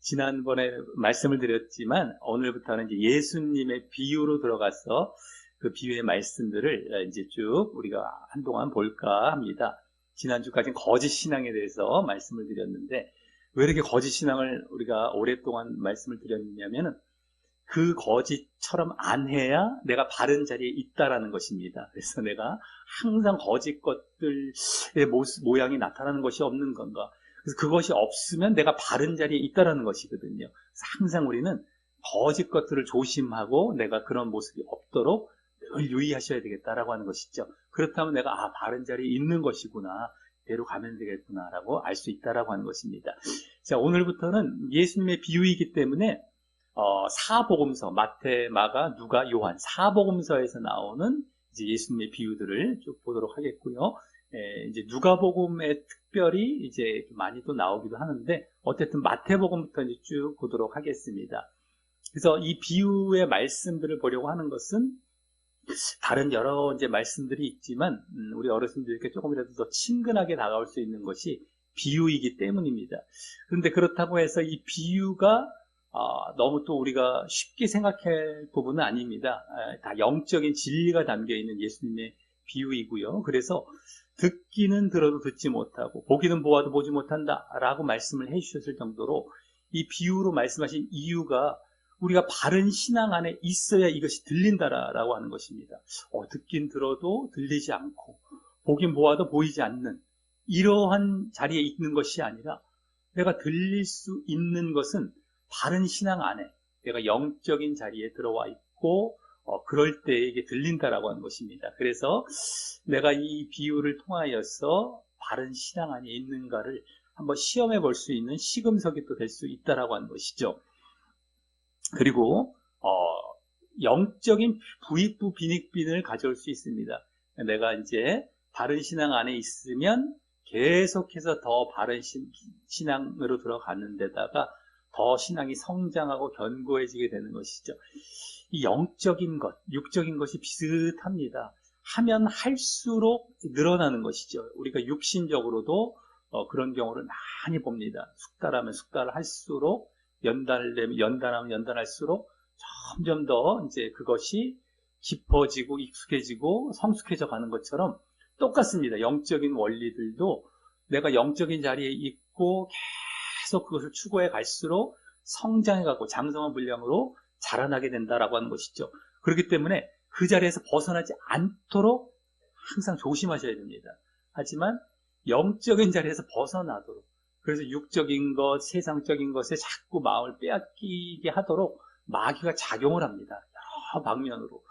지난번에 말씀을 드렸지만 오늘부터는 이제 예수님의 비유로 들어가서 그 비유의 말씀들을 이제 쭉 우리가 한동안 볼까 합니다. 지난주까지는 거짓 신앙에 대해서 말씀을 드렸는데 왜 이렇게 거짓 신앙을 우리가 오랫동안 말씀을 드렸냐면은 그 거짓처럼 안 해야 내가 바른 자리에 있다라는 것입니다. 그래서 내가 항상 거짓 것들의 모양이 나타나는 것이 없는 건가? 그래서 그것이 없으면 내가 바른 자리에 있다라는 것이거든요. 그래서 항상 우리는 거짓 것들을 조심하고 내가 그런 모습이 없도록 늘 유의하셔야 되겠다라고 하는 것이죠. 그렇다면 내가 바른 자리에 있는 것이구나, 대로 가면 되겠구나라고 알 수 있다라고 하는 것입니다. 자, 오늘부터는 예수님의 비유이기 때문에 사복음서, 마태, 마가, 누가, 요한, 사복음서에서 나오는 이제 예수님의 비유들을 쭉 보도록 하겠고요. 이제 누가복음에 특별히 이제 많이 또 나오기도 하는데, 어쨌든 마태복음부터 이제 쭉 보도록 하겠습니다. 그래서 이 비유의 말씀들을 보려고 하는 것은 다른 여러 이제 말씀들이 있지만, 우리 어르신들께 조금이라도 더 친근하게 다가올 수 있는 것이 비유이기 때문입니다. 그런데 그렇다고 해서 이 비유가 너무 또 우리가 쉽게 생각할 부분은 아닙니다. 다 영적인 진리가 담겨있는 예수님의 비유이고요. 그래서 듣기는 들어도 듣지 못하고 보기는 보아도 보지 못한다 라고 말씀을 해주셨을 정도로 이 비유로 말씀하신 이유가 우리가 바른 신앙 안에 있어야 이것이 들린다라고 하는 것입니다. 듣긴 들어도 들리지 않고 보긴 보아도 보이지 않는 이러한 자리에 있는 것이 아니라 내가 들릴 수 있는 것은 바른 신앙 안에 내가 영적인 자리에 들어와 있고 그럴 때 이게 들린다라고 하는 것입니다. 그래서 내가 이 비유를 통하여서 바른 신앙 안에 있는가를 한번 시험해 볼 수 있는 시금석이 또 될 수 있다라고 하는 것이죠. 그리고 영적인 부익부 빈익빈을 가져올 수 있습니다. 내가 이제 바른 신앙 안에 있으면 계속해서 더 바른 신앙으로 들어가는 데다가 더 신앙이 성장하고 견고해지게 되는 것이죠. 이 영적인 것, 육적인 것이 비슷합니다. 하면 할수록 늘어나는 것이죠. 우리가 육신적으로도 그런 경우를 많이 봅니다. 숙달하면 숙달할수록 연단하면 연단할수록 점점 더 이제 그것이 깊어지고 익숙해지고 성숙해져 가는 것처럼 똑같습니다. 영적인 원리들도 내가 영적인 자리에 있고 계속 그것을 추구해 갈수록 성장해 가고 장성한 분량으로 자라나게 된다라고 하는 것이죠. 그렇기 때문에 그 자리에서 벗어나지 않도록 항상 조심하셔야 됩니다. 하지만 영적인 자리에서 벗어나도록, 그래서 육적인 것, 세상적인 것에 자꾸 마음을 빼앗기게 하도록 마귀가 작용을 합니다. 여러 방면으로.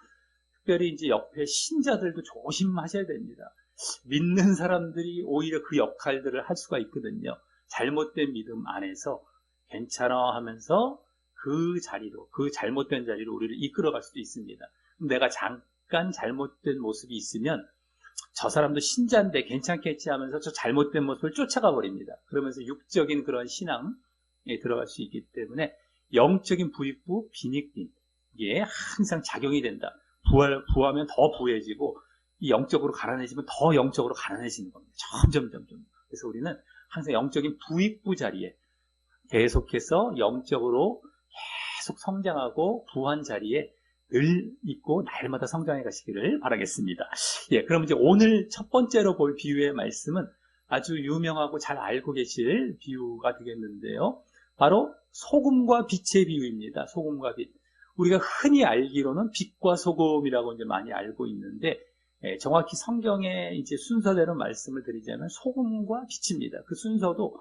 특별히 이제 옆에 신자들도 조심하셔야 됩니다. 믿는 사람들이 오히려 그 역할들을 할 수가 있거든요. 잘못된 믿음 안에서 괜찮아 하면서 그 자리로, 그 잘못된 자리로 우리를 이끌어갈 수도 있습니다. 내가 잠깐 잘못된 모습이 있으면 저 사람도 신자인데 괜찮겠지 하면서 저 잘못된 모습을 쫓아가 버립니다. 그러면서 육적인 그런 신앙에 들어갈 수 있기 때문에 영적인 부익부, 빈익빈, 이게 항상 작용이 된다. 부하면 더 부해지고 이 영적으로 가난해지면 더 영적으로 가난해지는 겁니다. 점점. 그래서 우리는 항상 영적인 부익부 자리에 계속해서 영적으로 계속 성장하고 부한 자리에 늘 있고 날마다 성장해 가시기를 바라겠습니다. 그럼 이제 오늘 첫 번째로 볼 비유의 말씀은 아주 유명하고 잘 알고 계실 비유가 되겠는데요. 바로 소금과 빛의 비유입니다. 소금과 빛. 우리가 흔히 알기로는 빛과 소금이라고 이제 많이 알고 있는데, 정확히 성경의 이제 순서대로 말씀을 드리자면 소금과 빛입니다. 그 순서도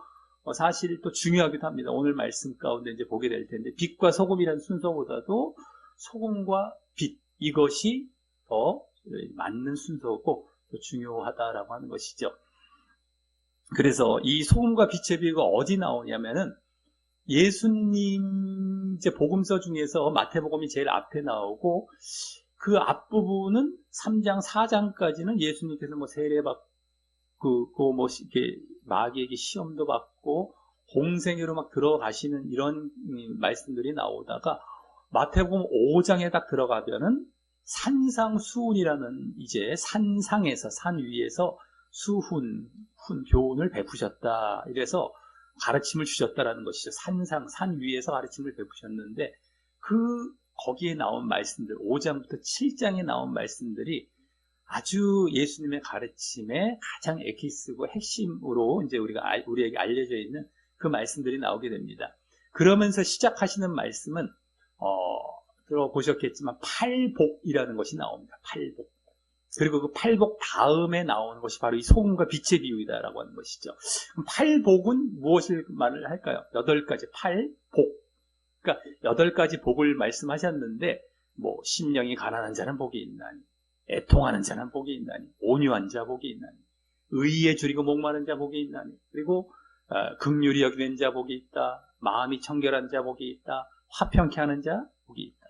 사실 또 중요하기도 합니다. 오늘 말씀 가운데 이제 보게 될 텐데, 빛과 소금이라는 순서보다도 소금과 빛, 이것이 더 맞는 순서고 더 중요하다라고 하는 것이죠. 그래서 이 소금과 빛의 비유가 어디 나오냐면은 예수님 이제 복음서 중에서 마태복음이 제일 앞에 나오고 그 앞부분은 3장, 4장까지는 예수님께서 뭐 세례받고 뭐 이렇게 마귀에게 시험도 받고 공생애로 막 들어가시는 이런 말씀들이 나오다가 마태복음 5장에 딱 들어가면은 산상수훈이라는 이제 산상에서 산 위에서 교훈을 베푸셨다. 이래서 가르침을 주셨다라는 것이죠. 산 위에서 가르침을 베푸셨는데 거기에 나온 말씀들, 5장부터 7장에 나온 말씀들이 아주 예수님의 가르침의 가장 에키스고 핵심으로 이제 우리에게 알려져 있는 그 말씀들이 나오게 됩니다. 그러면서 시작하시는 말씀은 들어보셨겠지만 팔복이라는 것이 나옵니다. 팔복. 그리고 그 팔복 다음에 나오는 것이 바로 이 소금과 빛의 비유이다라고 하는 것이죠. 그럼 팔복은 무엇을 말을 할까요? 8가지 팔복. 그러니까 8가지 복을 말씀하셨는데 심령이 가난한 자는 복이 있나니, 애통하는 자는 복이 있나니, 온유한 자 복이 있나니, 의에 줄이고 목마른 자 복이 있나니, 그리고 긍휼히 여기는 자 복이 있다, 마음이 청결한 자 복이 있다, 화평케 하는 자 복이 있다,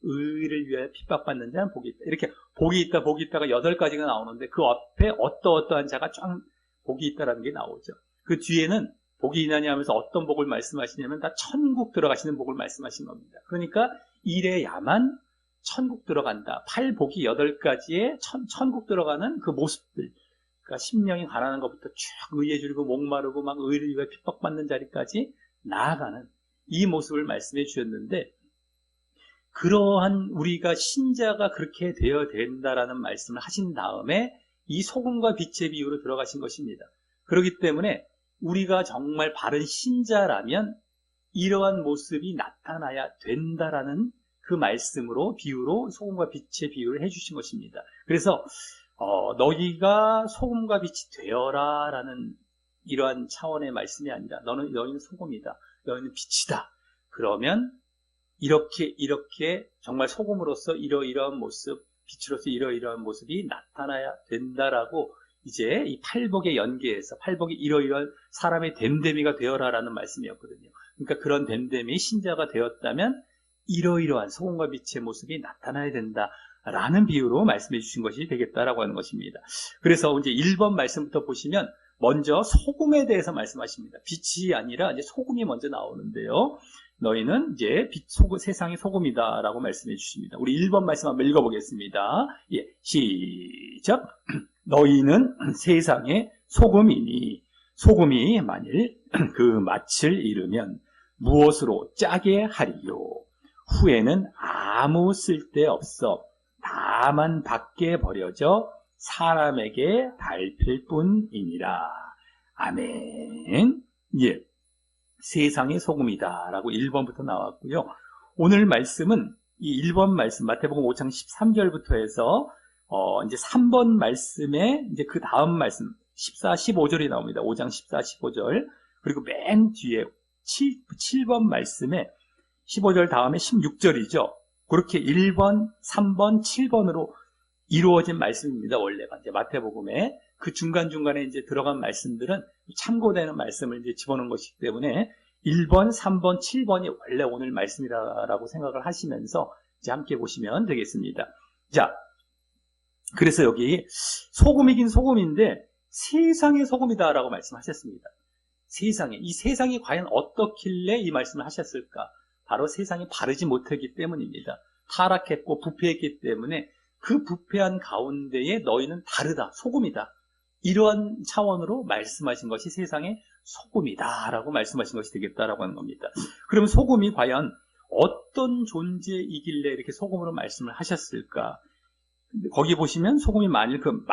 의를 위하여 핍박받는 자는 복이 있다. 이렇게 복이 있다, 복이 있다가 8가지가 나오는데 그 앞에 어떠한 자가 쫙 복이 있다라는 게 나오죠. 그 뒤에는 복이 있나니 하면서 어떤 복을 말씀하시냐면 다 천국 들어가시는 복을 말씀하신 겁니다. 그러니까 이래야만 천국 들어간다. 팔복이 8가지의 천국 들어가는 그 모습들. 그러니까 심령이 가난한 것부터 쭉 의에 줄이고 목마르고 막 의를 위해 핍박받는 자리까지 나아가는 이 모습을 말씀해 주셨는데, 그러한 우리가 신자가 그렇게 되어야 된다라는 말씀을 하신 다음에 이 소금과 빛의 비유로 들어가신 것입니다. 그렇기 때문에 우리가 정말 바른 신자라면 이러한 모습이 나타나야 된다라는 그 말씀으로, 비유로 소금과 빛의 비유를 해주신 것입니다. 그래서 너희가 소금과 빛이 되어라 라는 이러한 차원의 말씀이 아니라 너희는 소금이다, 너희는 빛이다. 그러면 이렇게 정말 소금으로서 이러이러한 모습, 빛으로서 이러이러한 모습이 나타나야 된다라고 이제 이 팔복에 연계해서 팔복이 이러이러한 사람의 됨됨이가 되어라라는 말씀이었거든요. 그러니까 그런 됨됨이 신자가 되었다면 이러이러한 소금과 빛의 모습이 나타나야 된다라는 비유로 말씀해 주신 것이 되겠다라고 하는 것입니다. 그래서 이제 1번 말씀부터 보시면 먼저 소금에 대해서 말씀하십니다. 빛이 아니라 이제 소금이 먼저 나오는데요. 너희는 이제 세상의 소금이다라고 말씀해 주십니다. 우리 1번 말씀 한번 읽어보겠습니다. 예, 시작. 너희는 세상의 소금이니 소금이 만일 그 맛을 잃으면 무엇으로 짜게 하리요? 후에는 아무 쓸데없어 다만 밖에 버려져 사람에게 밟힐 뿐이니라. 아멘. 예, 세상의 소금이다 라고 1번부터 나왔고요. 오늘 말씀은 이 1번 말씀 마태복음 5장 13절부터 해서 이제 3번 말씀에 이제 그 다음 말씀 14, 15절이 나옵니다. 5장 14, 15절. 그리고 맨 뒤에 7번 말씀에 15절 다음에 16절이죠. 그렇게 1번, 3번, 7번으로 이루어진 말씀입니다. 원래가 이제 마태복음에 그 중간중간에 이제 들어간 말씀들은 참고되는 말씀을 이제 집어넣은 것이기 때문에 1번, 3번, 7번이 원래 오늘 말씀이라고 생각을 하시면서 이제 함께 보시면 되겠습니다. 자, 그래서 여기 소금이긴 소금인데 세상의 소금이다라고 말씀하셨습니다. 이 세상이 과연 어떻길래 이 말씀을 하셨을까? 바로 세상이 바르지 못했기 때문입니다. 타락했고 부패했기 때문에 그 부패한 가운데에 너희는 다르다, 소금이다. 이러한 차원으로 말씀하신 것이 세상의 소금이다라고 말씀하신 것이 되겠다라고 하는 겁니다. 그러면 소금이 과연 어떤 존재이길래 이렇게 소금으로 말씀을 하셨을까? 거기 보시면 소금이 만일 그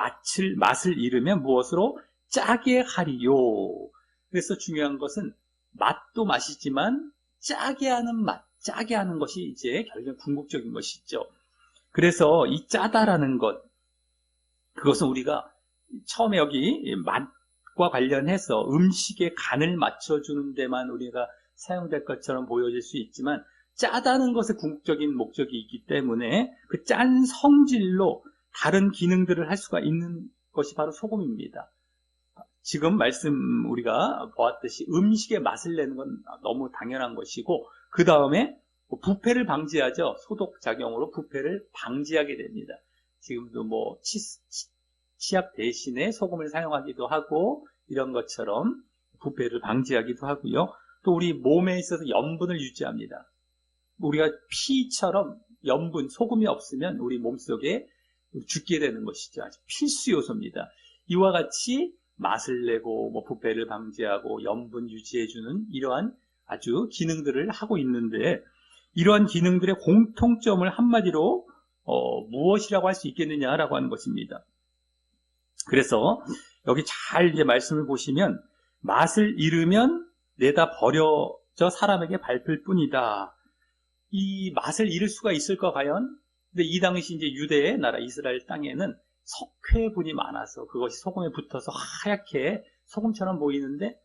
맛을 잃으면 무엇으로 짜게 하리요. 그래서 중요한 것은 맛도 맛이지만 짜게 하는 맛, 짜게 하는 것이 이제 결국 궁극적인 것이죠. 그래서 이 짜다라는 것, 그것은 우리가 처음에 여기 맛과 관련해서 음식의 간을 맞춰주는 데만 우리가 사용될 것처럼 보여질 수 있지만 짜다는 것의 궁극적인 목적이 있기 때문에 그 짠 성질로 다른 기능들을 할 수가 있는 것이 바로 소금입니다. 지금 말씀 우리가 보았듯이 음식의 맛을 내는 건 너무 당연한 것이고, 그 다음에 부패를 방지하죠. 소독작용으로 부패를 방지하게 됩니다. 지금도 뭐 치약 대신에 소금을 사용하기도 하고 이런 것처럼 부패를 방지하기도 하고요. 또 우리 몸에 있어서 염분을 유지합니다. 우리가 피처럼 염분, 소금이 없으면 우리 몸속에 죽게 되는 것이죠. 아주 필수 요소입니다. 이와 같이 맛을 내고 뭐 부패를 방지하고 염분 유지해주는 이러한 아주 기능들을 하고 있는데, 이러한 기능들의 공통점을 한마디로 무엇이라고 할 수 있겠느냐라고 하는 것입니다. 그래서 여기 잘 이제 말씀을 보시면, 맛을 잃으면 내다 버려져 사람에게 밟힐 뿐이다. 이 맛을 잃을 수가 있을까 과연? 근데 이 당시 이제 유대의 나라 이스라엘 땅에는 석회분이 많아서 그것이 소금에 붙어서 하얗게 소금처럼 보이는데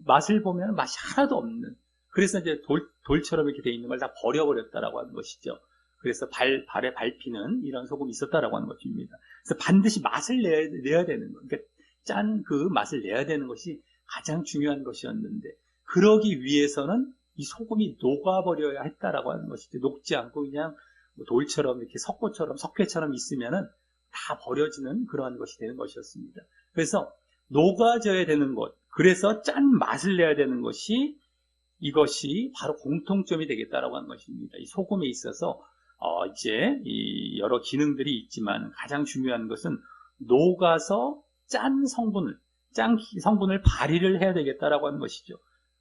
맛을 보면 맛이 하나도 없는, 그래서 이제 돌처럼 이렇게 돼 있는 걸 다 버려버렸다라고 하는 것이죠. 그래서 발에 밟히는 이런 소금이 있었다라고 하는 것입니다. 그래서 반드시 맛을 내야 되는 것, 그러니까 짠 그 맛을 내야 되는 것이 가장 중요한 것이었는데, 그러기 위해서는 이 소금이 녹아버려야 했다라고 하는 것이죠. 녹지 않고 그냥 돌처럼 이렇게 석회처럼 있으면은 다 버려지는 그러한 것이 되는 것이었습니다. 그래서 녹아져야 되는 것, 그래서 짠 맛을 내야 되는 것이, 이것이 바로 공통점이 되겠다라고 하는 것입니다. 이 소금에 있어서 이제 이 여러 기능들이 있지만 가장 중요한 것은 녹아서 짠 성분을 발휘를 해야 되겠다라고 하는 것이죠.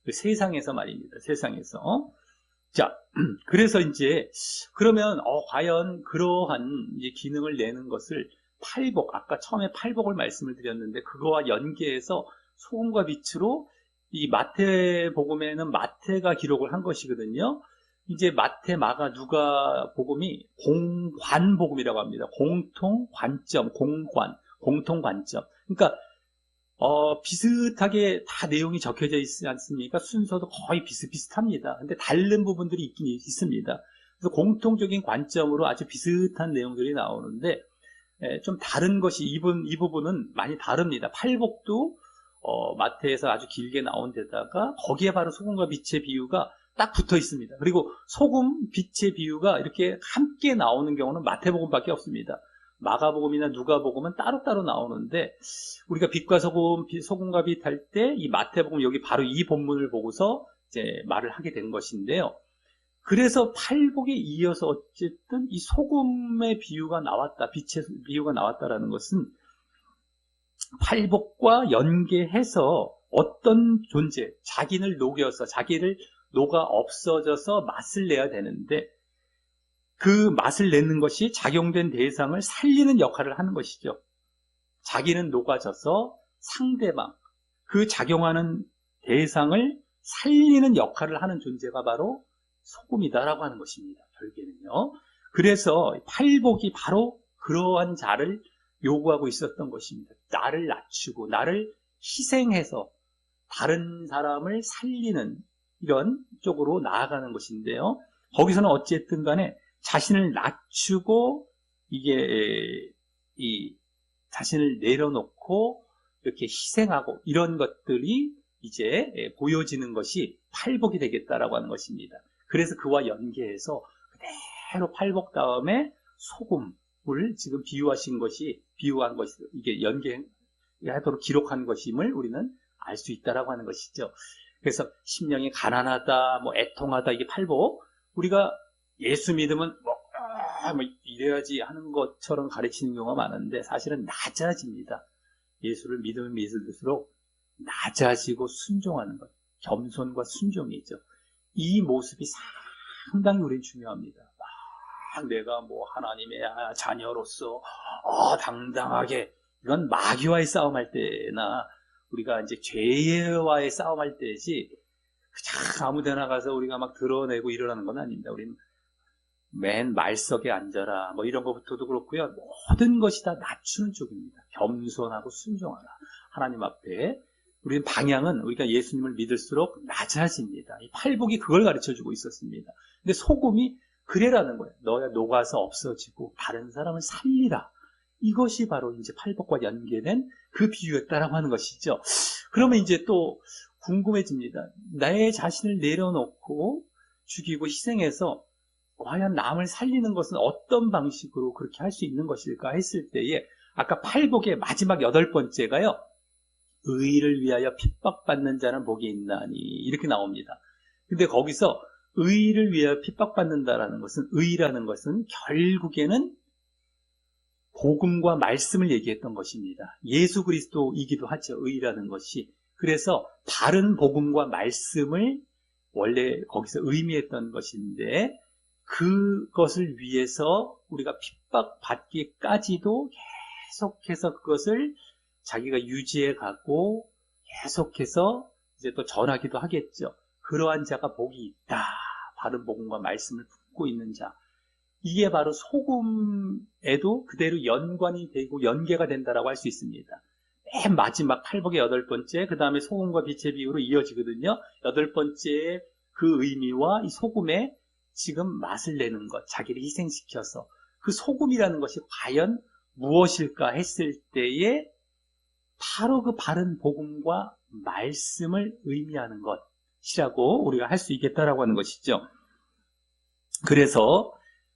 그 세상에서 말입니다. 세상에서. 자, 그래서 이제 그러면 과연 그러한 이제 기능을 내는 것을 팔복, 아까 처음에 팔복을 말씀을 드렸는데 그거와 연계해서 소금과 빛으로, 이 마태복음에는 마태가 기록을 한 것이거든요. 이제 마태, 마가, 누가 복음이 공관복음이라고 합니다. 공통관점, 공통관점. 그러니까 비슷하게 다 내용이 적혀져 있지 않습니까? 순서도 거의 비슷비슷합니다. 근데 다른 부분들이 있긴 있습니다. 그래서 공통적인 관점으로 아주 비슷한 내용들이 나오는데, 좀 다른 것이, 이 부분은 많이 다릅니다. 팔복도 마태에서 아주 길게 나온 데다가 거기에 바로 소금과 빛의 비유가 딱 붙어 있습니다. 그리고 소금, 빛의 비유가 이렇게 함께 나오는 경우는 마태복음밖에 없습니다. 마가복음이나 누가복음은 따로따로 나오는데, 우리가 빛과 소금과 빛 할 때 이 마태복음, 여기 바로 이 본문을 보고서 이제 말을 하게 된 것인데요. 그래서 팔복에 이어서 어쨌든 이 소금의 비유가 나왔다, 빛의 비유가 나왔다라는 것은 팔복과 연계해서 어떤 존재, 자기를 녹아 없어져서 맛을 내야 되는데, 그 맛을 내는 것이 작용된 대상을 살리는 역할을 하는 것이죠. 자기는 녹아져서 상대방, 그 작용하는 대상을 살리는 역할을 하는 존재가 바로 소금이다라고 하는 것입니다. 결국에는요. 그래서 팔복이 바로 그러한 자를 요구하고 있었던 것입니다. 나를 낮추고 나를 희생해서 다른 사람을 살리는 이런 쪽으로 나아가는 것인데요. 거기서는 어쨌든 간에 자신을 낮추고 자신을 내려놓고 이렇게 희생하고 이런 것들이 이제 보여지는 것이 팔복이 되겠다라고 하는 것입니다. 그래서 그와 연계해서 그대로 팔복 다음에 소금을 지금 비유한 것이 이게 연계하도록 기록한 것임을 우리는 알 수 있다라고 하는 것이죠. 그래서 심령이 가난하다, 애통하다, 이게 팔복. 우리가 예수 믿으면 이래야지 하는 것처럼 가르치는 경우가 많은데, 사실은 낮아집니다. 예수를 믿으면 믿을수록 낮아지고 순종하는 것, 겸손과 순종이죠. 이 모습이 상당히 우리는 중요합니다. 내가 하나님의 자녀로서 당당하게, 이건 마귀와의 싸움할 때나 우리가 이제 죄와의 싸움할 때지, 그냥 아무데나 가서 우리가 막 드러내고 이러라는 건 아닙니다. 우리는 맨 말석에 앉아라, 이런 것부터도 그렇고요. 모든 것이 다 낮추는 쪽입니다. 겸손하고 순종하라. 하나님 앞에. 우리는 방향은 우리가 예수님을 믿을수록 낮아집니다. 이 팔복이 그걸 가르쳐주고 있었습니다. 근데 소금이 그래라는 거예요. 너야 녹아서 없어지고 다른 사람을 살리라. 이것이 바로 이제 팔복과 연계된 그 비유였다라고 하는 것이죠. 그러면 이제 또 궁금해집니다. 나의 자신을 내려놓고 죽이고 희생해서 과연 남을 살리는 것은 어떤 방식으로 그렇게 할 수 있는 것일까 했을 때에, 아까 팔복의 마지막 8번째가요. 의를 위하여 핍박받는 자는 복이 있나니, 이렇게 나옵니다. 근데 거기서 의를 위하여 핍박받는다라는 것은, 의라는 것은 결국에는 복음과 말씀을 얘기했던 것입니다. 예수 그리스도이기도 하죠. 의라는 것이. 그래서 바른 복음과 말씀을 원래 거기서 의미했던 것인데 그것을 위해서 우리가 핍박받기까지도 계속해서 그것을 자기가 유지해 가고 계속해서 이제 또 전하기도 하겠죠. 그러한 자가 복이 있다. 바른 복음과 말씀을 품고 있는 자. 이게 바로 소금에도 그대로 연관이 되고 연계가 된다라고 할 수 있습니다. 맨 마지막 팔복의 8번째, 그 다음에 소금과 빛의 비유로 이어지거든요. 8번째의 그 의미와 이 소금의 지금 맛을 내는 것, 자기를 희생시켜서 그 소금이라는 것이 과연 무엇일까 했을 때에 바로 그 바른 복음과 말씀을 의미하는 것이라고 우리가 할 수 있겠다라고 하는 것이죠. 그래서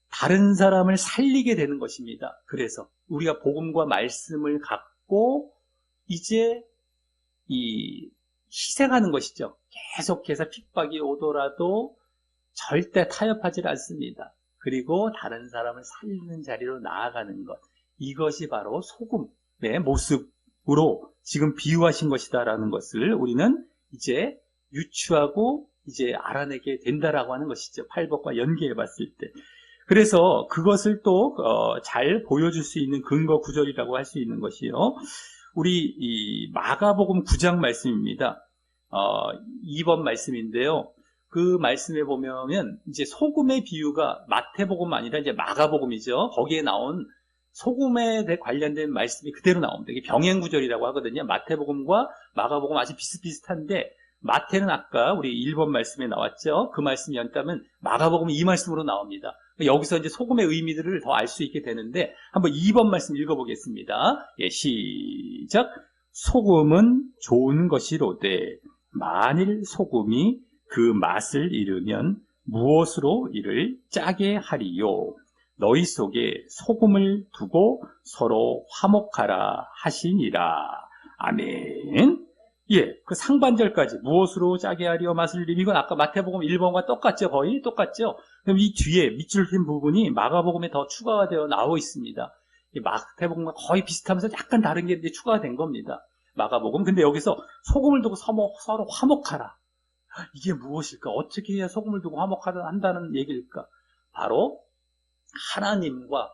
다른 사람을 살리게 되는 것입니다. 그래서 우리가 복음과 말씀을 갖고 이제 이 희생하는 것이죠. 계속해서 핍박이 오더라도 절대 타협하지 않습니다. 그리고 다른 사람을 살리는 자리로 나아가는 것. 이것이 바로 소금의 모습으로 지금 비유하신 것이다라는 것을 우리는 이제 유추하고 이제 알아내게 된다라고 하는 것이죠. 팔복과 연계해 봤을 때. 그래서 그것을 또 잘 보여줄 수 있는 근거 구절이라고 할 수 있는 것이요. 우리 이 마가복음 9장 말씀입니다. 2번 말씀인데요. 그 말씀에 보면 이제 소금의 비유가 마태복음 아니라 이제 마가복음이죠. 거기에 나온 소금에 관련된 말씀이 그대로 나옵니다. 이게 병행 구절이라고 하거든요. 마태복음과 마가복음 아주 비슷비슷한데 마태는 아까 우리 1번 말씀에 나왔죠. 그 말씀이 연다면 마가복음은 이 말씀으로 나옵니다. 여기서 이제 소금의 의미들을 더 알 수 있게 되는데 한번 2번 말씀 읽어보겠습니다. 예, 시작. 소금은 좋은 것이로되 만일 소금이 그 맛을 잃으면 무엇으로 이를 짜게 하리요. 너희 속에 소금을 두고 서로 화목하라 하시니라. 아멘. 예, 그 상반절까지 무엇으로 짜게 하리요 맛을 잃으면 이건 아까 마태복음 1번과 똑같죠. 거의 똑같죠. 그럼 이 뒤에 밑줄 핀 부분이 마가복음에 더 추가가 되어 나오고 있습니다. 이 마태복음과 거의 비슷하면서 약간 다른 게 이제 추가가 된 겁니다. 마가복음. 근데 여기서 소금을 두고 서로 화목하라. 이게 무엇일까? 어떻게 해야 소금을 두고 화목한다는 얘기일까? 바로 하나님과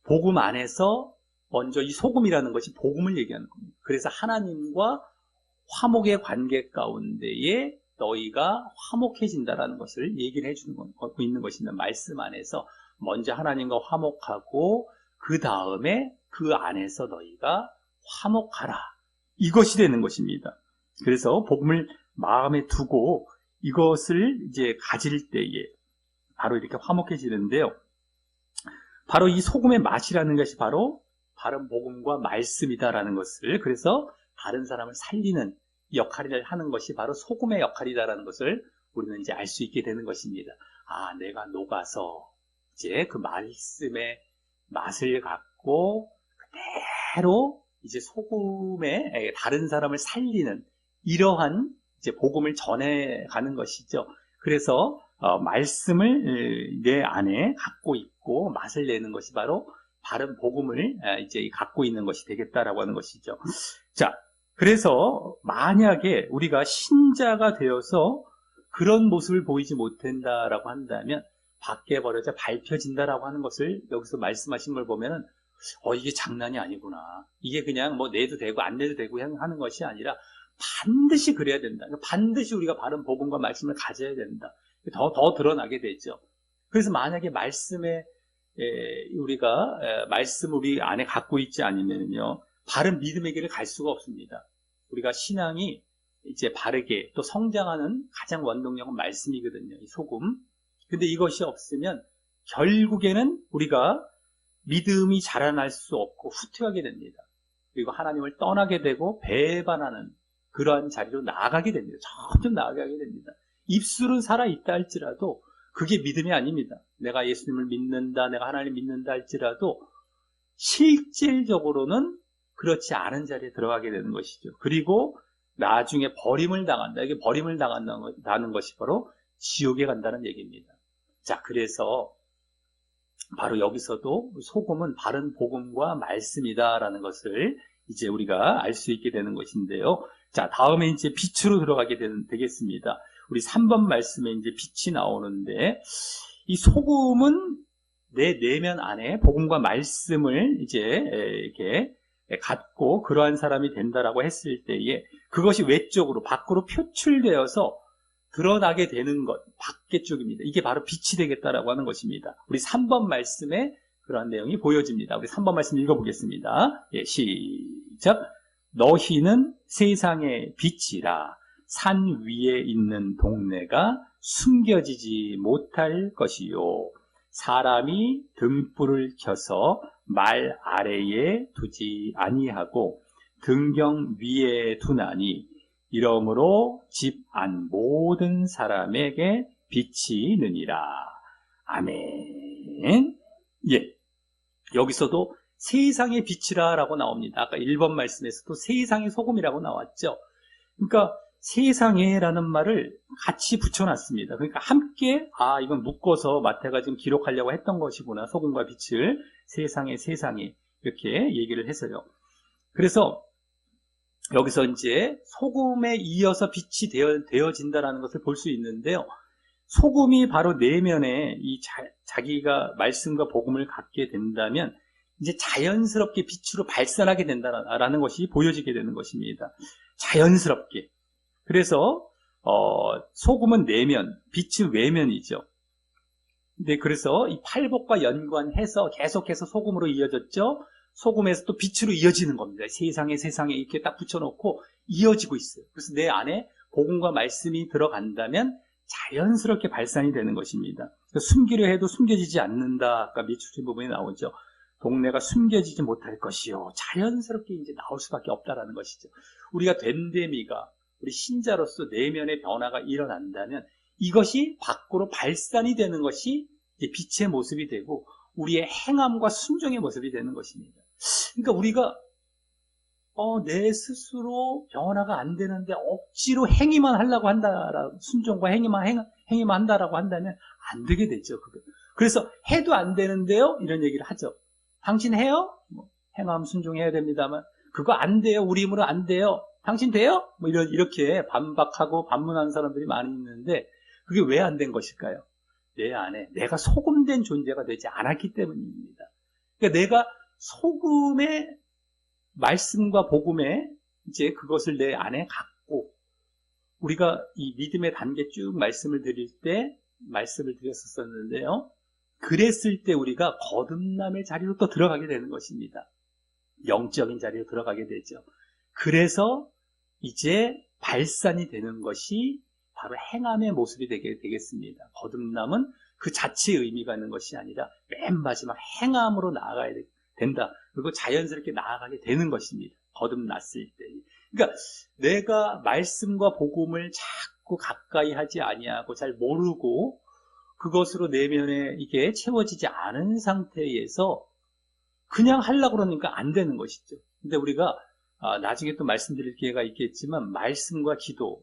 복음 안에서 먼저 이 소금이라는 것이 복음을 얘기하는 겁니다. 그래서 하나님과 화목의 관계 가운데에 너희가 화목해진다라는 것을 얘기를 해주는 거 있는 것입니다. 말씀 안에서 먼저 하나님과 화목하고 그 다음에 그 안에서 너희가 화목하라. 이것이 되는 것입니다. 그래서 복음을 마음에 두고 이것을 이제 가질 때에 바로 이렇게 화목해지는데요. 바로 이 소금의 맛이라는 것이 바로 바른 복음과 말씀이다라는 것을, 그래서 다른 사람을 살리는 역할을 하는 것이 바로 소금의 역할이다라는 것을 우리는 이제 알 수 있게 되는 것입니다. 아, 내가 녹아서 이제 그 말씀의 맛을 갖고 그대로 이제 소금에 다른 사람을 살리는 이러한 이제 복음을 전해가는 것이죠. 그래서 말씀을 내 안에 갖고 있고 맛을 내는 것이 바로 바른 복음을 이제 갖고 있는 것이 되겠다라고 하는 것이죠. 자, 그래서 만약에 우리가 신자가 되어서 그런 모습을 보이지 못한다라고 한다면 밖에 버려져 밟혀진다라고 하는 것을 여기서 말씀하신 걸 보면은 이게 장난이 아니구나. 이게 그냥 뭐 내도 되고 안 내도 되고 하는 것이 아니라 반드시 그래야 된다. 반드시 우리가 바른 복음과 말씀을 가져야 된다. 더 드러나게 되죠. 그래서 만약에 말씀에 우리가 말씀 우리 안에 갖고 있지 않으면요 바른 믿음의 길을 갈 수가 없습니다. 우리가 신앙이 이제 바르게 또 성장하는 가장 원동력은 말씀이거든요. 이 소금. 근데 이것이 없으면 결국에는 우리가 믿음이 자라날 수 없고 후퇴하게 됩니다. 그리고 하나님을 떠나게 되고 배반하는 그러한 자리로 나아가게 됩니다. 점점 나아가게 됩니다. 입술은 살아있다 할지라도 그게 믿음이 아닙니다. 내가 예수님을 믿는다, 내가 하나님을 믿는다 할지라도 실질적으로는 그렇지 않은 자리에 들어가게 되는 것이죠. 그리고 나중에 버림을 당한다. 이게 버림을 당한다는 것이 바로 지옥에 간다는 얘기입니다. 자, 그래서 바로 여기서도 소금은 바른 복음과 말씀이다라는 것을 이제 우리가 알 수 있게 되는 것인데요. 자, 다음에 이제 빛으로 들어가게 되겠습니다. 우리 3번 말씀에 이제 빛이 나오는데, 이 소금은 내 내면 안에 복음과 말씀을 이제 이렇게 갖고 그러한 사람이 된다라고 했을 때에 그것이 외적으로 밖으로 표출되어서 드러나게 되는 것, 밖의 쪽입니다. 이게 바로 빛이 되겠다라고 하는 것입니다. 우리 3번 말씀에 그러한 내용이 보여집니다. 우리 3번 말씀 읽어보겠습니다. 예, 시작. 너희는 세상의 빛이라. 산 위에 있는 동네가 숨겨지지 못할 것이요. 사람이 등불을 켜서 말 아래에 두지 아니하고 등경 위에 두나니 이러므로 집 안 모든 사람에게 빛이 느니라. 아멘. 예. 여기서도 세상의 빛이라 라고 나옵니다. 아까 1번 말씀에서도 세상의 소금이라고 나왔죠. 그러니까 세상에라는 말을 같이 붙여놨습니다. 그러니까 함께 이건 묶어서 마태가 지금 기록하려고 했던 것이구나. 소금과 빛을 세상에 이렇게 얘기를 해서요. 그래서 여기서 이제 소금에 이어서 빛이 되어진다라는 것을 볼 수 있는데요. 소금이 바로 내면에 자기가 말씀과 복음을 갖게 된다면 이제 자연스럽게 빛으로 발산하게 된다라는 것이 보여지게 되는 것입니다. 자연스럽게. 그래서 소금은 내면, 빛은 외면이죠. 근데 그래서 이 팔복과 연관해서 계속해서 소금으로 이어졌죠. 소금에서 또 빛으로 이어지는 겁니다. 세상에 이렇게 딱 붙여놓고 이어지고 있어요. 그래서 내 안에 복음과 말씀이 들어간다면 자연스럽게 발산이 되는 것입니다. 숨기려 해도 숨겨지지 않는다. 아까 밑줄 부분에 나오죠. 동네가 숨겨지지 못할 것이요. 자연스럽게 이제 나올 수밖에 없다라는 것이죠. 우리가 됨됨이가 우리 신자로서 내면의 변화가 일어난다면 이것이 밖으로 발산이 되는 것이 이제 빛의 모습이 되고 우리의 행함과 순종의 모습이 되는 것입니다. 그러니까 우리가 내 스스로 변화가 안 되는데 억지로 행위만 하려고 한다라고 순종과 행위만 한다라고 한다면 안 되게 되죠. 그래서 해도 안 되는데요 이런 얘기를 하죠. 당신 해요? 행함 순종해야 됩니다만 그거 안 돼요. 우리 힘으로 안 돼요. 당신 돼요? 이렇게 반박하고 반문하는 사람들이 많이 있는데 그게 왜 안 된 것일까요? 내 안에 내가 소금된 존재가 되지 않았기 때문입니다. 그러니까 내가 소금의 말씀과 복음에 이제 그것을 내 안에 갖고 우리가 이 믿음의 단계 쭉 말씀을 드렸었는데요. 그랬을 때 우리가 거듭남의 자리로 또 들어가게 되는 것입니다. 영적인 자리로 들어가게 되죠. 그래서 이제 발산이 되는 것이 바로 행함의 모습이 되겠습니다. 거듭남은 그 자체의 의미가 있는 것이 아니라 맨 마지막 행함으로 나아가야 된다. 그리고 자연스럽게 나아가게 되는 것입니다. 거듭났을 때. 그러니까 내가 말씀과 복음을 자꾸 가까이 하지 아니하고 잘 모르고 그것으로 내면에 이게 채워지지 않은 상태에서 그냥 하려고 그러니까 안 되는 것이죠. 근데 우리가 나중에 또 말씀드릴 기회가 있겠지만 말씀과 기도를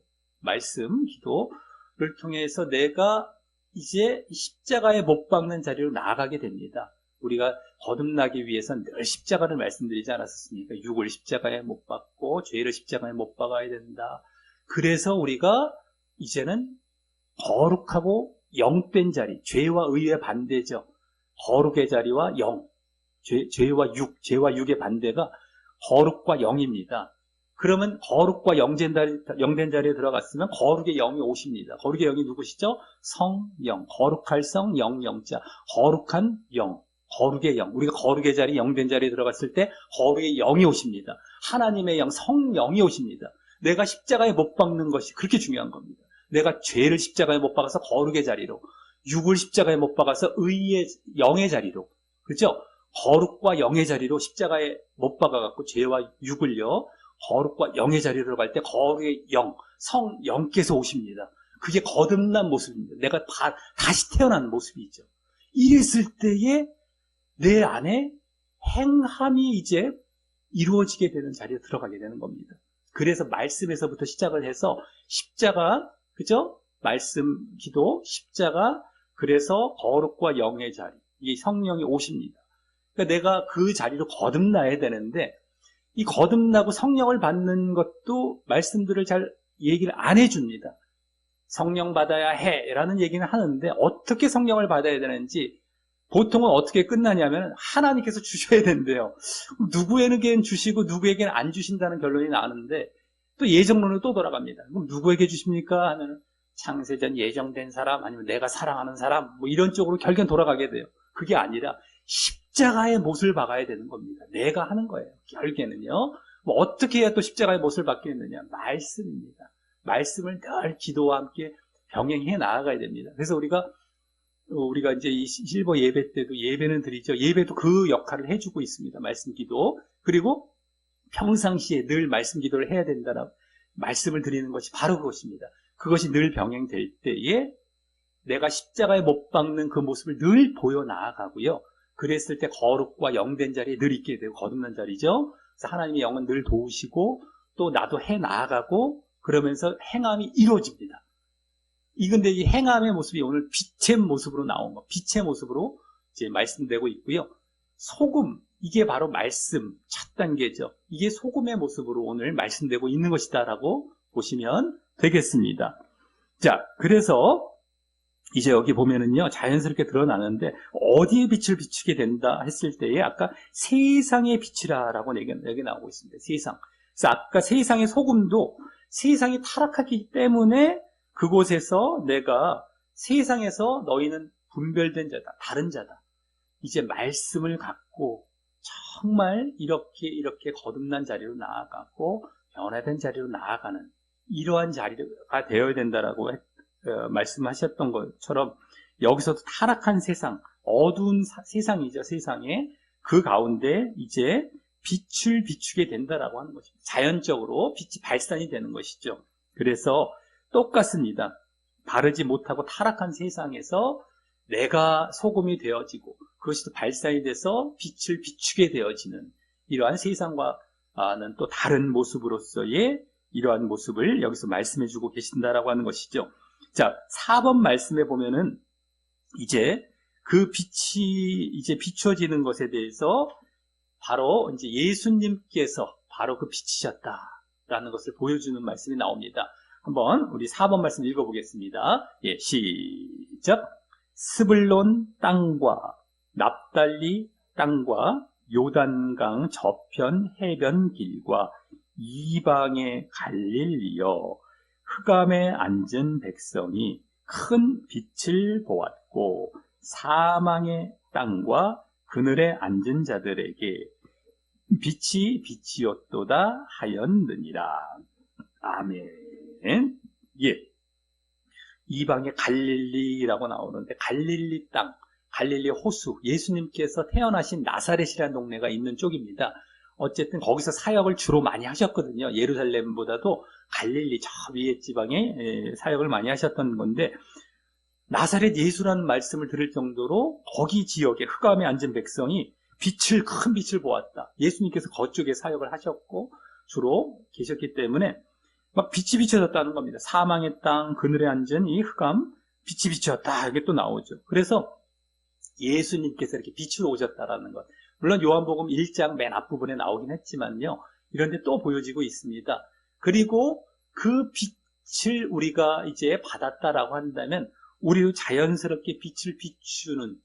통해서 내가 이제 십자가에 못 박는 자리로 나아가게 됩니다. 우리가 거듭나기 위해서는 늘 십자가를 말씀드리지 않았습니까? 육을 십자가에 못 박고 죄를 십자가에 못 박아야 된다. 그래서 우리가 이제는 거룩하고 영된 자리, 죄와 의의 반대죠. 거룩의 자리와 영, 죄와 육의 반대가 거룩과 영입니다. 그러면 거룩과 영된 자리에 들어갔으면 거룩의 영이 오십니다. 거룩의 영이 누구시죠? 성령, 거룩할 성, 영자, 거룩한 영, 거룩의 영. 우리가 거룩의 자리, 영된 자리에 들어갔을 때 거룩의 영이 오십니다. 하나님의 영, 성령이 오십니다. 내가 십자가에 못 박는 것이 그렇게 중요한 겁니다. 내가 죄를 십자가에 못 박아서 거룩의 자리로, 육을 십자가에 못 박아서 의의 영의 자리로, 그렇죠? 거룩과 영의 자리로 십자가에 못 박아갖고 죄와 육을요, 거룩과 영의 자리로 갈 때 거룩의 영, 성령께서 오십니다. 그게 거듭난 모습입니다. 내가 다시 태어난 모습이죠. 이랬을 때에 내 안에 행함이 이제 이루어지게 되는 자리에 들어가게 되는 겁니다. 그래서 말씀에서부터 시작을 해서 십자가, 그죠? 말씀, 기도, 십자가, 그래서 거룩과 영의 자리. 이 성령이 오십니다. 그러니까 내가 그 자리로 거듭나야 되는데 이 거듭나고 성령을 받는 것도 말씀들을 잘 얘기를 안 해줍니다. 성령 받아야 해라는 얘기는 하는데 어떻게 성령을 받아야 되는지 보통은 어떻게 끝나냐면 하나님께서 주셔야 된대요. 누구에게는 주시고 누구에게는 안 주신다는 결론이 나는데 또 예정론으로 또 돌아갑니다. 그럼 누구에게 주십니까? 하면 창세전 예정된 사람 아니면 내가 사랑하는 사람 뭐 이런 쪽으로 결국엔 돌아가게 돼요. 그게 아니라 십자가의 못을 박아야 되는 겁니다. 내가 하는 거예요. 결국에는요. 뭐 어떻게 해야 또 십자가의 못을 박겠느냐? 말씀입니다. 말씀을 늘 기도와 함께 병행해 나아가야 됩니다. 그래서 우리가 이제 이 실버 예배 때도 예배는 드리죠. 예배도 그 역할을 해주고 있습니다. 말씀 기도. 그리고 평상시에 늘 말씀 기도를 해야 된다라고 말씀을 드리는 것이 바로 그것입니다. 그것이 늘 병행될 때에 내가 십자가에 못 박는 그 모습을 늘 보여 나아가고요. 그랬을 때 거룩과 영된 자리에 늘 있게 되고 거듭난 자리죠. 그래서 하나님의 영은 늘 도우시고 또 나도 해 나아가고 그러면서 행함이 이루어집니다. 근데 이 행함의 모습이 오늘 빛의 모습으로 나온 거, 빛의 모습으로 이제 말씀되고 있고요. 소금, 이게 바로 말씀, 첫 단계죠. 이게 소금의 모습으로 오늘 말씀되고 있는 것이다라고 보시면 되겠습니다. 자, 그래서 이제 여기 보면은요, 자연스럽게 드러나는데, 어디에 빛을 비추게 된다 했을 때에, 아까 세상의 빛이라라고 여기 나오고 있습니다. 세상. 그래서 아까 세상의 소금도 세상이 타락하기 때문에 그곳에서 내가 세상에서 너희는 분별된 자다, 다른 자다. 이제 말씀을 갖고 정말 이렇게 거듭난 자리로 나아가고 변화된 자리로 나아가는 이러한 자리가 되어야 된다라고 말씀하셨던 것처럼 여기서도 타락한 세상, 어두운 세상이죠. 세상에 그 가운데 이제 빛을 비추게 된다라고 하는 것입니다. 자연적으로 빛이 발산이 되는 것이죠. 그래서 똑같습니다. 바르지 못하고 타락한 세상에서 내가 소금이 되어지고 그것이 또 발산이 돼서 빛을 비추게 되어지는 이러한 세상과는 또 다른 모습으로서의 이러한 모습을 여기서 말씀해주고 계신다라고 하는 것이죠. 자, 4번 말씀에 보면은 이제 그 빛이 이제 비추어지는 것에 대해서 바로 이제 예수님께서 바로 그 빛이셨다라는 것을 보여주는 말씀이 나옵니다. 한번 우리 4번 말씀 읽어보겠습니다. 예, 시작. 스불론 땅과 납달리 땅과 요단강 저편 해변 길과 이방의 갈릴리여 흑암에 앉은 백성이 큰 빛을 보았고 사망의 땅과 그늘에 앉은 자들에게 빛이 빛이었도다 하였느니라. 아멘. 예. 이방의 갈릴리라고 나오는데 갈릴리 땅, 갈릴리 호수, 예수님께서 태어나신 나사렛이라는 동네가 있는 쪽입니다. 어쨌든 거기서 사역을 주로 많이 하셨거든요. 예루살렘보다도 갈릴리 저 위에 지방에 사역을 많이 하셨던 건데 나사렛 예수라는 말씀을 들을 정도로 거기 지역에 흑암에 앉은 백성이 큰 빛을 보았다. 예수님께서 그쪽에 사역을 하셨고 주로 계셨기 때문에 막 빛이 비춰졌다는 겁니다. 사망의 땅 그늘에 앉은 이 흑암 빛이 비춰졌다. 이게 또 나오죠. 그래서 예수님께서 이렇게 빛으로 오셨다라는 것. 물론 요한복음 1장 맨 앞부분에 나오긴 했지만요. 이런데 또 보여지고 있습니다. 그리고 그 빛을 우리가 이제 받았다라고 한다면 우리도 자연스럽게 빛을 비추는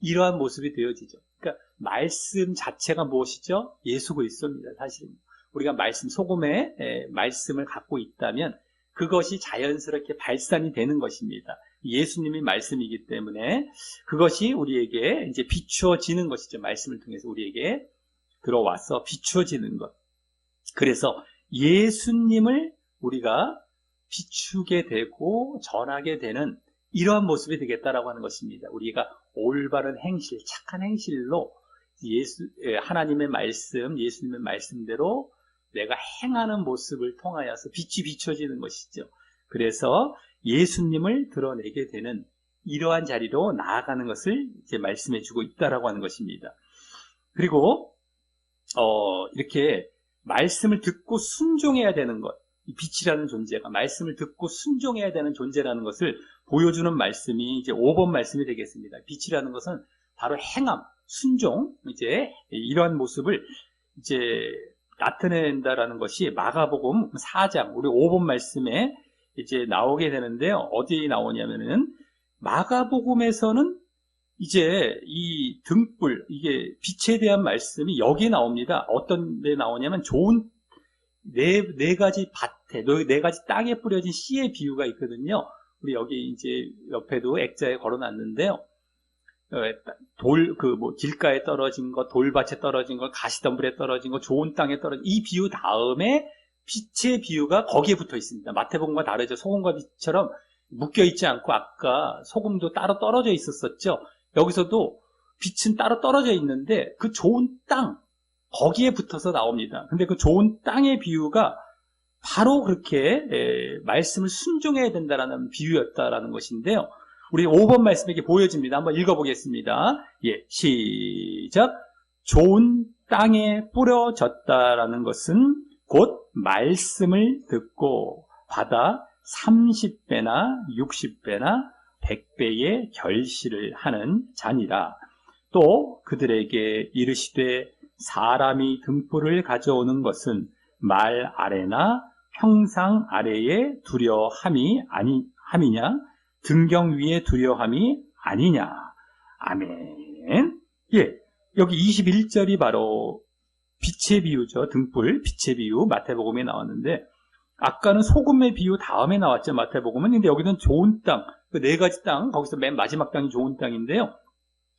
이러한 모습이 되어지죠. 그러니까 말씀 자체가 무엇이죠? 예수 그리스도입니다. 사실은 우리가 소금의 말씀을 갖고 있다면 그것이 자연스럽게 발산이 되는 것입니다. 예수님이 말씀이기 때문에 그것이 우리에게 이제 비추어지는 것이죠. 말씀을 통해서 우리에게 들어와서 비추어지는 것. 그래서 예수님을 우리가 비추게 되고 전하게 되는 이러한 모습이 되겠다라고 하는 것입니다. 우리가 올바른 행실, 착한 행실로 하나님의 말씀, 예수님의 말씀대로 내가 행하는 모습을 통하여서 빛이 비춰지는 것이죠. 그래서 예수님을 드러내게 되는 이러한 자리로 나아가는 것을 이제 말씀해주고 있다라고 하는 것입니다. 그리고 이렇게 말씀을 듣고 순종해야 되는 것, 이 빛이라는 존재가 말씀을 듣고 순종해야 되는 존재라는 것을 보여주는 말씀이 이제 5번 말씀이 되겠습니다. 빛이라는 것은 바로 행함, 순종, 이제 이러한 모습을 이제 나타낸다라는 것이 마가복음 4장, 우리 5번 말씀에 이제 나오게 되는데요. 어디에 나오냐면은 마가복음에서는 이제 이 등불, 이게 빛에 대한 말씀이 여기에 나옵니다. 어떤 데 나오냐면 좋은 네 가지 밭에, 네 가지 땅에 뿌려진 씨의 비유가 있거든요. 우리 여기 이제 옆에도 액자에 걸어놨는데요. 길가에 떨어진 거, 돌밭에 떨어진 거, 가시덤불에 떨어진 거, 좋은 땅에 떨어진 이 비유 다음에 빛의 비유가 거기에 붙어 있습니다. 마태복음과 다르죠. 소금과 빛처럼 묶여 있지 않고 아까 소금도 따로 떨어져 있었었죠. 여기서도 빛은 따로 떨어져 있는데 그 좋은 땅, 거기에 붙어서 나옵니다. 근데 그 좋은 땅의 비유가 바로 그렇게 말씀을 순종해야 된다라는 비유였다라는 것인데요. 우리 5번 말씀에 보여집니다. 한번 읽어보겠습니다. 예, 시작. 좋은 땅에 뿌려졌다라는 것은 곧 말씀을 듣고 받아 30배나 60배나 100배의 결실을 하는 자니라. 또 그들에게 이르시되 사람이 등불을 가져오는 것은 말 아래나 평상 아래에 두려함이 함이냐 등경 위에 두려함이 아니냐. 아멘. 예, 여기 21절이 바로 빛의 비유죠. 등불, 빛의 비유, 마태복음에 나왔는데 아까는 소금의 비유 다음에 나왔죠. 마태복음은. 근데 여기는 좋은 땅, 그 네 가지 땅, 거기서 맨 마지막 땅이 좋은 땅인데요.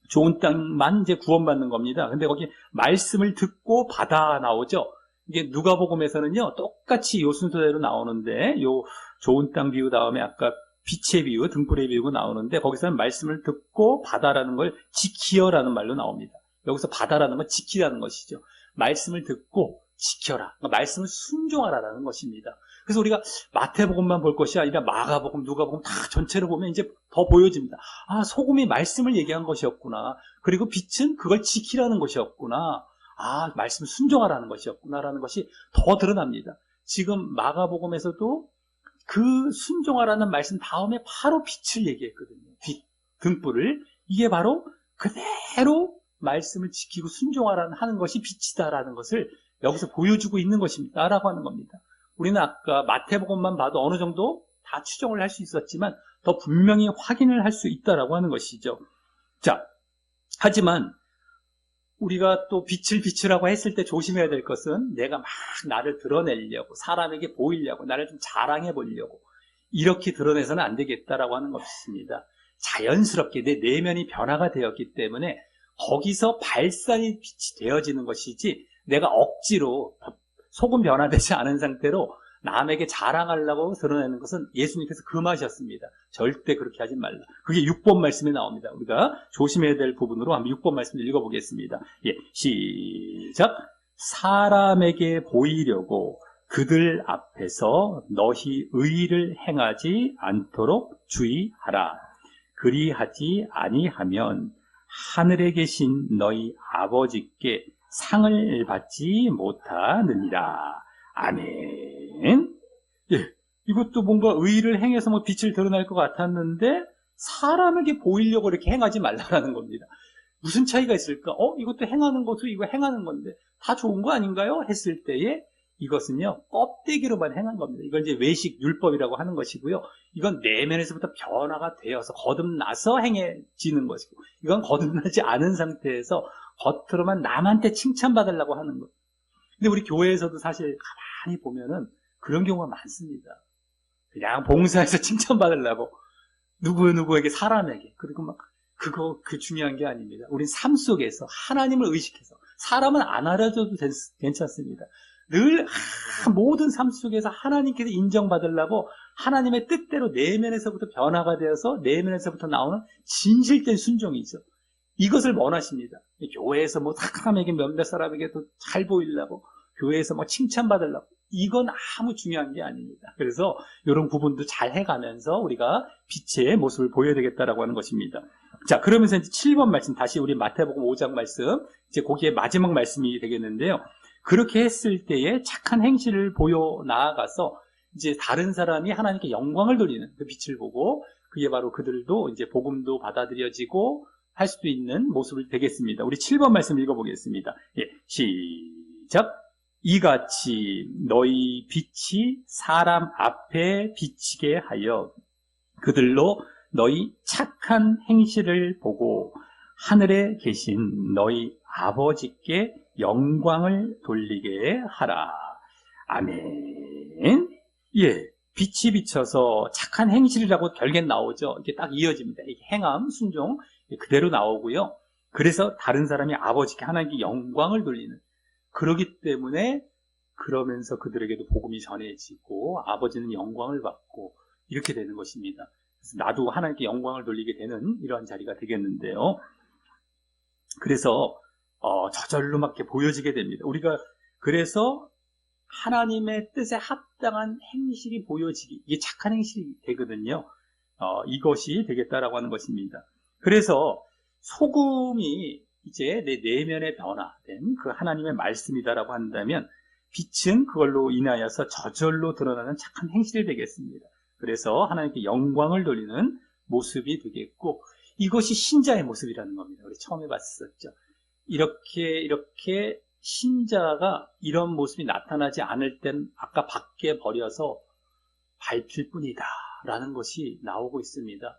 좋은 땅만 이제 구원받는 겁니다. 근데 거기 말씀을 듣고 받아 나오죠. 이게 누가복음에서는요, 똑같이 요 순서대로 나오는데, 요 좋은 땅 비유 다음에 아까 빛의 비유, 등불의 비유가 나오는데, 거기서는 말씀을 듣고 받아라는 걸 지키어라는 말로 나옵니다. 여기서 받아라는 건 지키라는 것이죠. 말씀을 듣고 지켜라. 그러니까 말씀을 순종하라라는 것입니다. 그래서 우리가 마태복음만 볼 것이 아니라 마가복음, 누가복음 다 전체를 보면 이제 더 보여집니다. 아, 소금이 말씀을 얘기한 것이었구나. 그리고 빛은 그걸 지키라는 것이었구나. 아, 말씀을 순종하라는 것이었구나라는 것이 더 드러납니다. 지금 마가복음에서도 그 순종하라는 말씀 다음에 바로 빛을 얘기했거든요. 빛, 등불을. 이게 바로 그대로 말씀을 지키고 순종하라는 하는 것이 빛이다라는 것을 여기서 보여주고 있는 것입니다. 라고 하는 겁니다. 우리는 아까 마태복음만 봐도 어느 정도 다 추정을 할 수 있었지만 더 분명히 확인을 할 수 있다라고 하는 것이죠. 자, 하지만 우리가 또 빛이라고 했을 때 조심해야 될 것은 내가 막 나를 드러내려고, 사람에게 보이려고, 나를 좀 자랑해 보려고 이렇게 드러내서는 안 되겠다라고 하는 것입니다. 자연스럽게 내 내면이 변화가 되었기 때문에 거기서 발산이 빛이 되어지는 것이지, 내가 억지로 속은 변화되지 않은 상태로 남에게 자랑하려고 드러내는 것은 예수님께서 금하셨습니다. 절대 그렇게 하지 말라. 그게 6번 말씀에 나옵니다. 우리가 조심해야 될 부분으로 한번 6번 말씀을 읽어보겠습니다. 예, 시작. 사람에게 보이려고 그들 앞에서 너희 의를 행하지 않도록 주의하라. 그리하지 아니하면 하늘에 계신 너희 아버지께 상을 받지 못하느니라. 아멘. 예, 이것도 뭔가 의를 행해서 뭐 빛을 드러날 것 같았는데 사람에게 보이려고 이렇게 행하지 말라라는 겁니다. 무슨 차이가 있을까? 이것도 행하는 것도 이거 행하는 건데 다 좋은 거 아닌가요? 했을 때에 이것은요, 껍데기로만 행한 겁니다. 이걸 이제 외식 율법이라고 하는 것이고요. 이건 내면에서부터 변화가 되어서 거듭나서 행해지는 것이고, 이건 거듭나지 않은 상태에서 겉으로만 남한테 칭찬받으려고 하는 것. 근데 우리 교회에서도 사실 가만히 보면은 그런 경우가 많습니다. 그냥 봉사해서 칭찬받으려고 누구에게 사람에게, 그리고 막 그 중요한 게 아닙니다. 우린 삶 속에서 하나님을 의식해서 사람은 안 알아줘도 괜찮습니다. 늘 모든 삶 속에서 하나님께서 인정받으려고 하나님의 뜻대로 내면에서부터 변화가 되어서 내면에서부터 나오는 진실된 순종이죠. 이것을 원하십니다. 교회에서 뭐 사람에게 몇몇 사람에게도 잘 보이려고, 교회에서 뭐 칭찬받으려고, 이건 아무 중요한 게 아닙니다. 그래서 이런 부분도 잘 해가면서 우리가 빛의 모습을 보여야 되겠다라고 하는 것입니다. 자, 그러면서 이제 7번 말씀, 다시 우리 마태복음 5장 말씀, 이제 거기에 마지막 말씀이 되겠는데요. 그렇게 했을 때에 착한 행실을 보여 나아가서 이제 다른 사람이 하나님께 영광을 돌리는 그 빛을 보고, 그게 바로 그들도 이제 복음도 받아들여지고 할 수도 있는 모습을 되겠습니다. 우리 7번 말씀 읽어보겠습니다. 예, 시작. 이같이 너희 빛이 사람 앞에 비치게 하여 그들로 너희 착한 행실을 보고 하늘에 계신 너희 아버지께 영광을 돌리게 하라. 아멘. 예, 빛이 비쳐서 착한 행실이라고 결국엔 나오죠. 이게 딱 이어집니다. 이게 행함, 순종 그대로 나오고요. 그래서 다른 사람이 아버지께 하나님께 영광을 돌리는, 그러기 때문에 그러면서 그들에게도 복음이 전해지고 아버지는 영광을 받고 이렇게 되는 것입니다. 그래서 나도 하나님께 영광을 돌리게 되는 이러한 자리가 되겠는데요. 그래서 저절로 맞게 보여지게 됩니다. 우리가 그래서 하나님의 뜻에 합당한 행실이 보여지기, 이게 착한 행실이 되거든요. 이것이 되겠다라고 하는 것입니다. 그래서 소금이 이제 내 내면에 변화된 그 하나님의 말씀이다라고 한다면 빛은 그걸로 인하여서 저절로 드러나는 착한 행실이 되겠습니다. 그래서 하나님께 영광을 돌리는 모습이 되겠고, 이것이 신자의 모습이라는 겁니다. 우리 처음에 봤었죠. 이렇게 신자가 이런 모습이 나타나지 않을 땐 아까 밖에 버려서 밟힐 뿐이다 라는 것이 나오고 있습니다.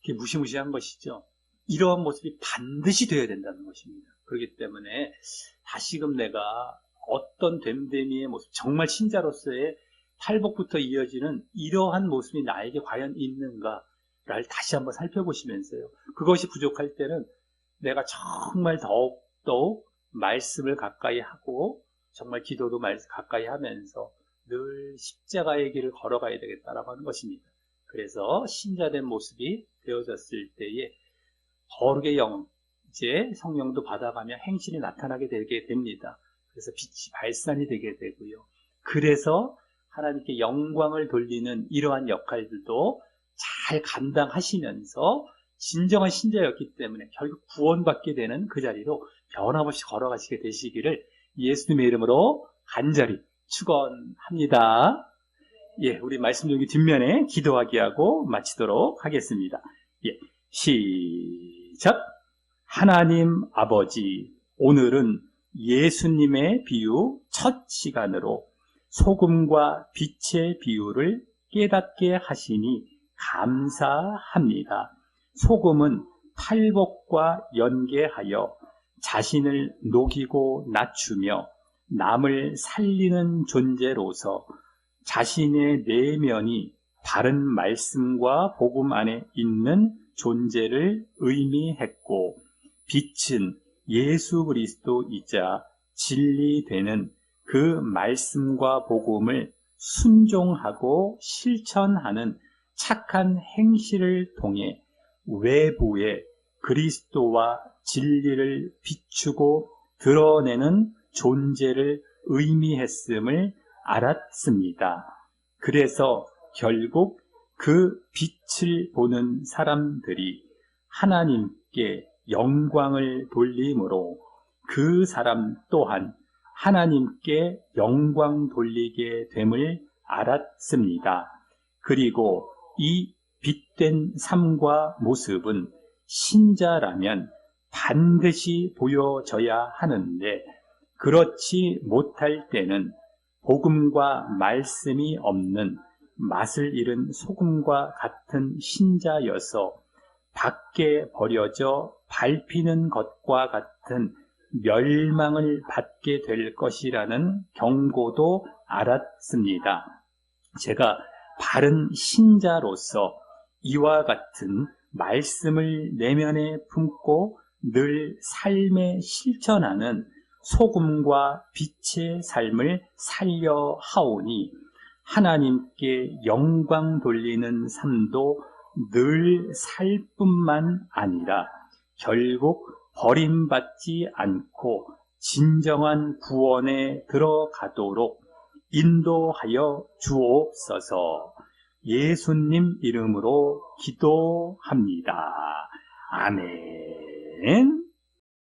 그게 무시무시한 것이죠. 이러한 모습이 반드시 되어야 된다는 것입니다. 그렇기 때문에 다시금 내가 어떤 됨됨이의 모습, 정말 신자로서의 탈복부터 이어지는 이러한 모습이 나에게 과연 있는가를 다시 한번 살펴보시면서요. 그것이 부족할 때는 내가 정말 더욱 말씀을 가까이 하고 정말 기도도 가까이 하면서 늘 십자가의 길을 걸어가야 되겠다라고 하는 것입니다. 그래서 신자된 모습이 되어졌을 때에 거룩의 영, 이제 성령도 받아가며 행실이 나타나게 되게 됩니다. 그래서 빛이 발산이 되게 되고요. 그래서 하나님께 영광을 돌리는 이러한 역할들도 잘 감당하시면서 진정한 신자였기 때문에 결국 구원받게 되는 그 자리로 변함없이 걸어가시게 되시기를 예수님의 이름으로 간절히 축원합니다. 예, 우리 말씀 여기 뒷면에 기도하게 하고 마치도록 하겠습니다. 예, 시작. 하나님 아버지, 오늘은 예수님의 비유 첫 시간으로 소금과 빛의 비유를 깨닫게 하시니 감사합니다. 소금은 탈복과 연계하여 자신을 녹이고 낮추며 남을 살리는 존재로서 자신의 내면이 바른 말씀과 복음 안에 있는 존재를 의미했고, 빛은 예수 그리스도이자 진리되는 그 말씀과 복음을 순종하고 실천하는 착한 행실을 통해 외부에 그리스도와 진리를 비추고 드러내는 존재를 의미했음을 알았습니다. 그래서 결국 그 빛을 보는 사람들이 하나님께 영광을 돌림으로 그 사람 또한 하나님께 영광 돌리게 됨을 알았습니다. 그리고 이 빛된 삶과 모습은 신자라면 반드시 보여져야 하는데, 그렇지 못할 때는 복음과 말씀이 없는 맛을 잃은 소금과 같은 신자여서 밖에 버려져 밟히는 것과 같은 멸망을 받게 될 것이라는 경고도 알았습니다. 제가 바른 신자로서 이와 같은 말씀을 내면에 품고 늘 삶에 실천하는 소금과 빛의 삶을 살려 하오니 하나님께 영광 돌리는 삶도 늘 살 뿐만 아니라 결국 버림받지 않고 진정한 구원에 들어가도록 인도하여 주옵소서. 예수님 이름으로 기도합니다. 아멘.